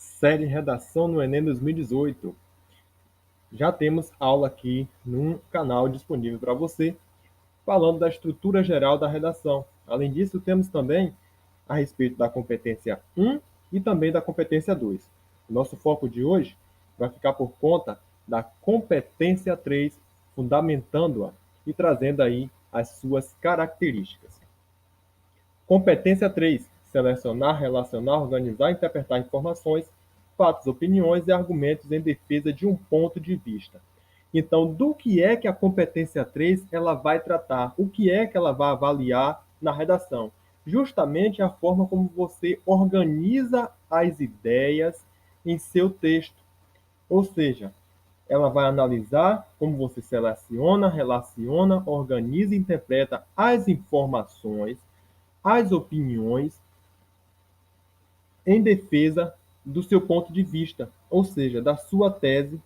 série Redação no Enem 2018. Já temos aula aqui num canal disponível para você, falando da estrutura geral da redação. Além disso, temos também a respeito da competência 1 e também da competência 2. O nosso foco de hoje vai ficar por conta da competência 3, fundamentando-a e trazendo aí as suas características. Competência 3: selecionar, relacionar, organizar e interpretar informações, fatos, opiniões e argumentos em defesa de um ponto de vista. Então, do que é que a competência 3 ela vai tratar? O que é que ela vai avaliar na redação? Justamente a forma como você organiza as ideias em seu texto. Ou seja, ela vai analisar como você seleciona, relaciona, organiza e interpreta as informações, as opiniões em defesa do seu ponto de vista, ou seja, da sua tese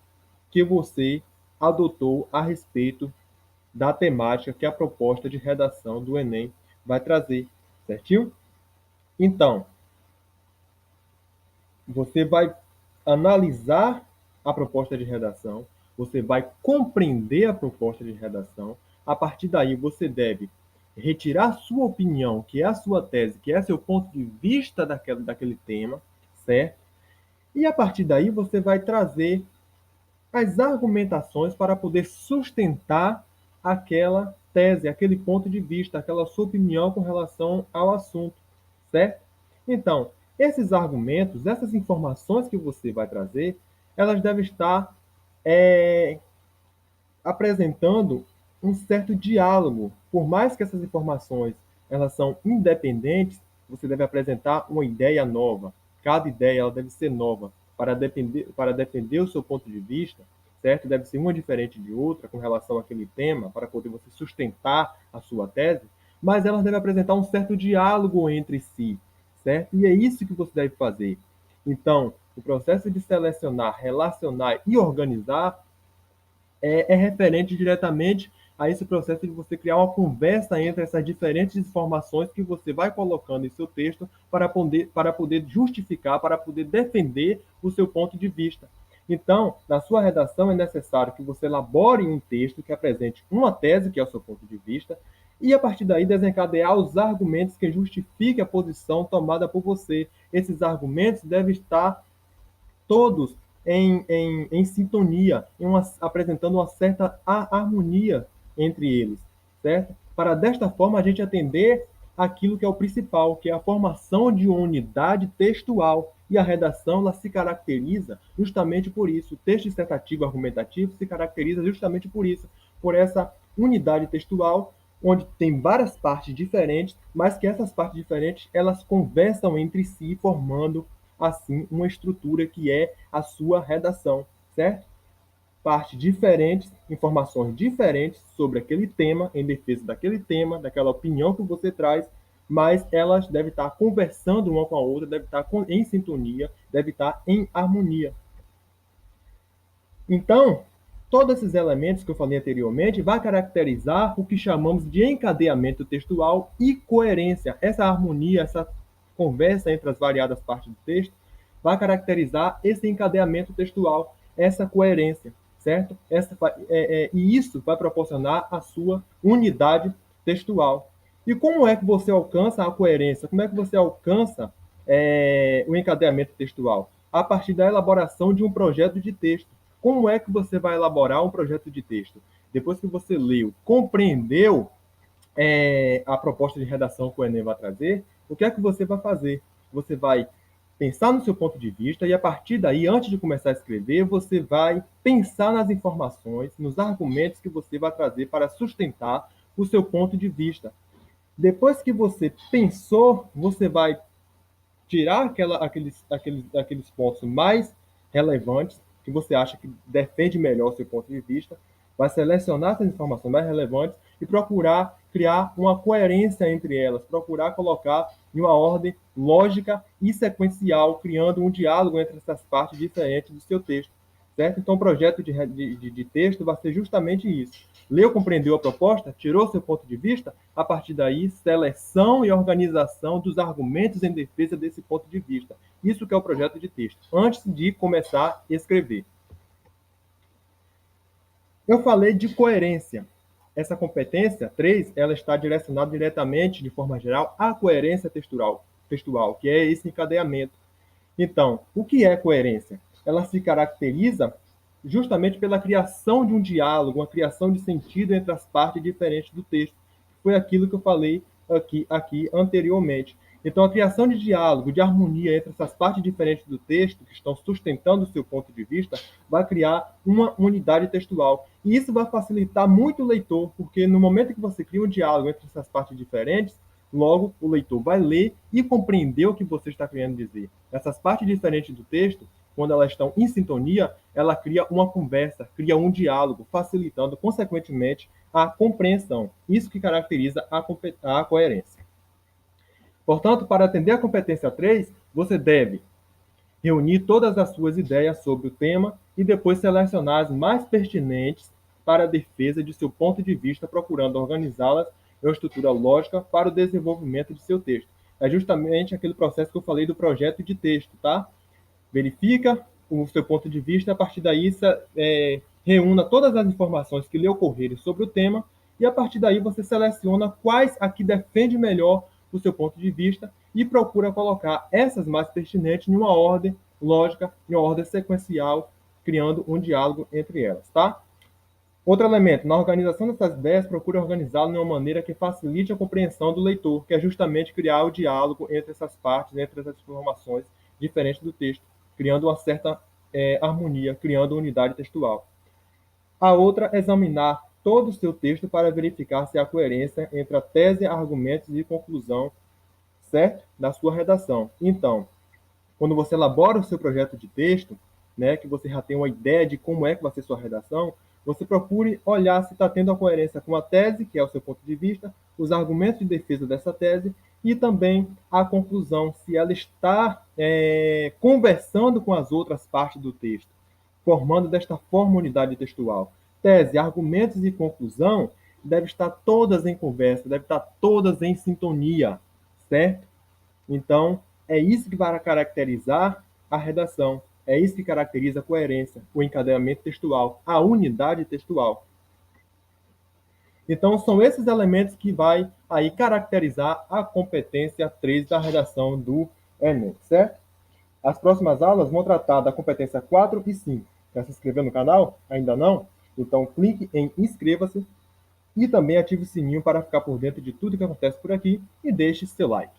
que você adotou a respeito da temática que a proposta de redação do Enem vai trazer, certinho? Então, você vai analisar a proposta de redação, você vai compreender a proposta de redação. A partir daí, você deve retirar sua opinião, que é a sua tese, que é seu ponto de vista daquele tema, certo? E a partir daí, você vai trazer as argumentações para poder sustentar aquela tese, aquele ponto de vista, aquela sua opinião com relação ao assunto, certo? Então, esses argumentos, essas informações que você vai trazer, elas devem estar é, apresentando um certo diálogo. Por mais que essas informações elas são independentes, você deve apresentar uma ideia nova. Cada ideia ela deve ser nova para defender o seu ponto de vista, certo? Deve ser uma diferente de outra com relação àquele tema, para poder você sustentar a sua tese, mas elas devem apresentar um certo diálogo entre si, certo? E é isso que você deve fazer. Então, o processo de selecionar, relacionar e organizar é referente diretamente a esse processo de você criar uma conversa entre essas diferentes informações que você vai colocando em seu texto para poder justificar, para poder defender o seu ponto de vista. Então, na sua redação é necessário que você elabore um texto que apresente uma tese, que é o seu ponto de vista, e a partir daí desencadear os argumentos que justifiquem a posição tomada por você. Esses argumentos devem estar todos em sintonia, apresentando uma certa harmonia entre eles, certo? Para desta forma a gente atender aquilo que é o principal, que é a formação de uma unidade textual. E a redação ela se caracteriza justamente por isso. O texto dissertativo argumentativo se caracteriza justamente por isso, por essa unidade textual, onde tem várias partes diferentes, mas que essas partes diferentes elas conversam entre si, formando assim uma estrutura que é a sua redação, certo? Partes diferentes, informações diferentes sobre aquele tema, em defesa daquele tema, daquela opinião que você traz, mas elas devem estar conversando uma com a outra, devem estar em sintonia, devem estar em harmonia. Então, todos esses elementos que eu falei anteriormente vai caracterizar o que chamamos de encadeamento textual e coerência. Essa harmonia, essa conversa entre as variadas partes do texto vai caracterizar esse encadeamento textual, essa coerência, certo? E isso vai proporcionar a sua unidade textual. E como é que você alcança a coerência? Como é que você alcança o encadeamento textual? A partir da elaboração de um projeto de texto. Como é que você vai elaborar um projeto de texto? Depois que você leu, compreendeu a proposta de redação que o Enem vai trazer, o que é que você vai fazer? Você vai pensar no seu ponto de vista e, a partir daí, antes de começar a escrever, você vai pensar nas informações, nos argumentos que você vai trazer para sustentar o seu ponto de vista. Depois que você pensou, você vai tirar aqueles pontos mais relevantes, que você acha que defende melhor o seu ponto de vista, vai selecionar essas informações mais relevantes e procurar criar uma coerência entre elas, procurar colocar em uma ordem lógica e sequencial, criando um diálogo entre essas partes diferentes do seu texto, certo? Então, o projeto de texto vai ser justamente isso. Leu, compreendeu a proposta, tirou seu ponto de vista, a partir daí, seleção e organização dos argumentos em defesa desse ponto de vista. Isso que é o projeto de texto, antes de começar a escrever. Eu falei de coerência. Essa competência 3, ela está direcionada diretamente, de forma geral, à coerência textual, que é esse encadeamento. Então, o que é coerência? Ela se caracteriza justamente pela criação de um diálogo, uma criação de sentido entre as partes diferentes do texto. Foi aquilo que eu falei aqui anteriormente. Então, a criação de diálogo, de harmonia entre essas partes diferentes do texto, que estão sustentando o seu ponto de vista, vai criar uma unidade textual. E isso vai facilitar muito o leitor, porque no momento que você cria um diálogo entre essas partes diferentes, logo o leitor vai ler e compreender o que você está querendo dizer. Essas partes diferentes do texto, quando elas estão em sintonia, ela cria uma conversa, cria um diálogo, facilitando, consequentemente, a compreensão. Isso que caracteriza a coerência. Portanto, para atender a competência 3, você deve reunir todas as suas ideias sobre o tema e depois selecionar as mais pertinentes para a defesa de seu ponto de vista, procurando organizá-las em uma estrutura lógica para o desenvolvimento de seu texto. É justamente aquele processo que eu falei do projeto de texto, tá? Verifica o seu ponto de vista, a partir daí reúna todas as informações que lhe ocorrerem sobre o tema e a partir daí você seleciona quais aqui defende melhor o seu ponto de vista e procura colocar essas mais pertinentes em uma ordem lógica, em uma ordem sequencial, criando um diálogo entre elas, tá? Outro elemento, na organização dessas ideias, procura organizá-lo de uma maneira que facilite a compreensão do leitor, que é justamente criar o diálogo entre essas partes, entre essas informações diferentes do texto, criando uma certa harmonia, criando unidade textual. A outra é examinar todo o seu texto para verificar se há coerência entre a tese, argumentos e conclusão, certo? Da sua redação. Então, quando você elabora o seu projeto de texto, né, que você já tem uma ideia de como é que vai ser sua redação, você procure olhar se está tendo a coerência com a tese, que é o seu ponto de vista, os argumentos de defesa dessa tese e também a conclusão, se ela está conversando com as outras partes do texto, formando desta forma unidade textual. Tese, argumentos e conclusão devem estar todas em conversa, devem estar todas em sintonia, certo? Então, é isso que vai caracterizar a redação. É isso que caracteriza a coerência, o encadeamento textual, a unidade textual. Então, são esses elementos que vai aí caracterizar a competência 3 da redação do Enem, certo? As próximas aulas vão tratar da competência 4 e 5. Quer se inscrever no canal? Ainda não? Então, clique em inscreva-se e também ative o sininho para ficar por dentro de tudo que acontece por aqui e deixe seu like.